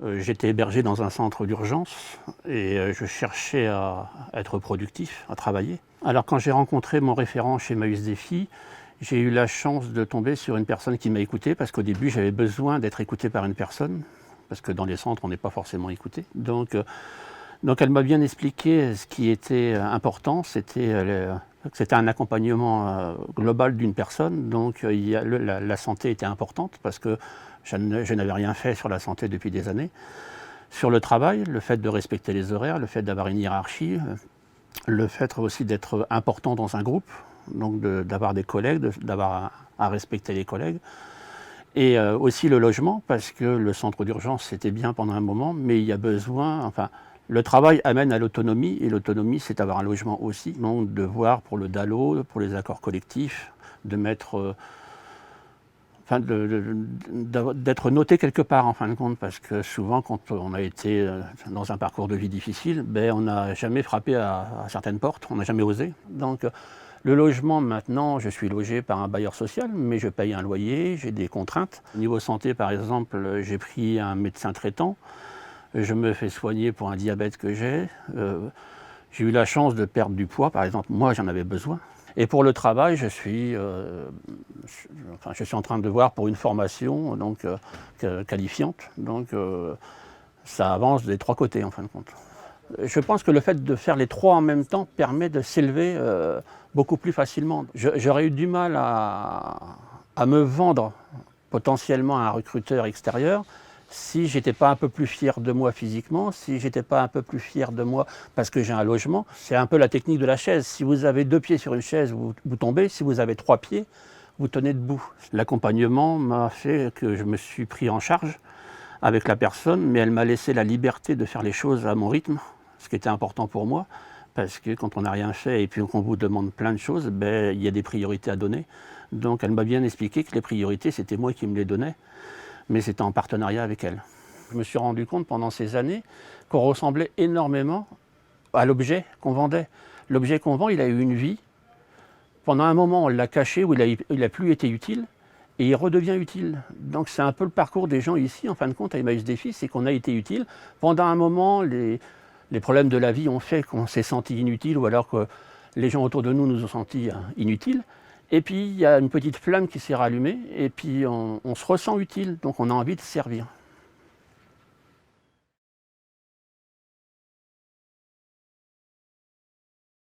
J'étais hébergé dans un centre d'urgence et je cherchais à être productif, à travailler. Alors quand j'ai rencontré mon référent chez Emmaüs Défi, j'ai eu la chance de tomber sur une personne qui m'a écouté parce qu'au début j'avais besoin d'être écouté par une personne parce que dans les centres on n'est pas forcément écouté. Donc elle m'a bien expliqué ce qui était important, c'était un accompagnement global d'une personne, donc la santé était importante parce que je n'avais rien fait sur la santé depuis des années. Sur le travail, le fait de respecter les horaires, le fait d'avoir une hiérarchie, le fait aussi d'être important dans un groupe, donc d'avoir des collègues, d'avoir à respecter les collègues. Et aussi le logement, parce que le centre d'urgence c'était bien pendant un moment, mais il y a besoin, enfin, le travail amène à l'autonomie, et l'autonomie c'est avoir un logement aussi. Donc de voir pour le DALO, pour les accords collectifs, de mettre, d'être noté quelque part en fin de compte, parce que souvent quand on a été dans un parcours de vie difficile, on n'a jamais frappé à certaines portes, on n'a jamais osé. Donc le logement maintenant, je suis logé par un bailleur social, mais je paye un loyer, j'ai des contraintes. Au niveau santé par exemple, j'ai pris un médecin traitant, je me fais soigner pour un diabète que j'ai. J'ai eu la chance de perdre du poids, par exemple, moi j'en avais besoin. Et pour le travail, je suis en train de voir pour une formation donc, qualifiante. Donc ça avance des trois côtés en fin de compte. Je pense que le fait de faire les trois en même temps permet de s'élever beaucoup plus facilement. J'aurais eu du mal à me vendre potentiellement à un recruteur extérieur si j'étais pas un peu plus fier de moi physiquement, si j'étais pas un peu plus fier de moi parce que j'ai un logement. C'est un peu la technique de la chaise. Si vous avez 2 pieds sur une chaise, vous tombez. Si vous avez 3 pieds, vous tenez debout. L'accompagnement m'a fait que je me suis pris en charge avec la personne, mais elle m'a laissé la liberté de faire les choses à mon rythme, ce qui était important pour moi, parce que quand on n'a rien fait et puis qu'on vous demande plein de choses, il y a des priorités à donner. Donc elle m'a bien expliqué que les priorités, c'était moi qui me les donnais, mais c'était en partenariat avec elle. Je me suis rendu compte pendant ces années qu'on ressemblait énormément à l'objet qu'on vendait. L'objet qu'on vend, il a eu une vie. Pendant un moment, on l'a caché ou il n'a plus été utile. Et il redevient utile. Donc c'est un peu le parcours des gens ici, en fin de compte, à Emmaüs Défi, c'est qu'on a été utile. Pendant un moment, les problèmes de la vie ont fait qu'on s'est senti inutile, ou alors que les gens autour de nous nous ont sentis inutiles. Et puis il y a une petite flamme qui s'est rallumée, et puis on se ressent utile, donc on a envie de servir.